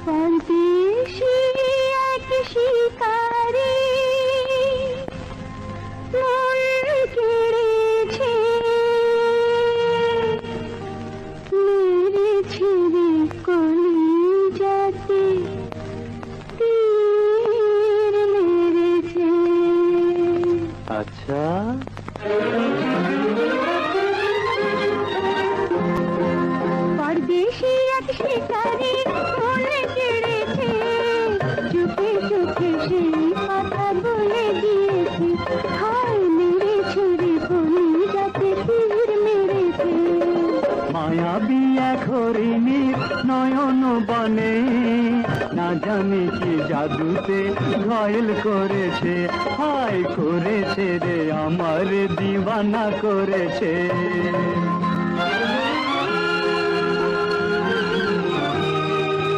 परदेशी एक शिकारी মন কেড়েছে, মেরেছে রে কলিজাতে তীর মেরেছে। আচ্ছা, परदेशी एक शिकारी মন কেড়েছে, চোখে চোখে সেই কথা বলে দিয়েছে। হায় মেরেছে রে কলিজাতে তীর মেরেছে। মায়াবী এক হরিণীর নয়ন বনে না জানি কি জাদুতে ঘায়েল করেছে, হায় করেছে রে আমার দিওয়ানা করেছে।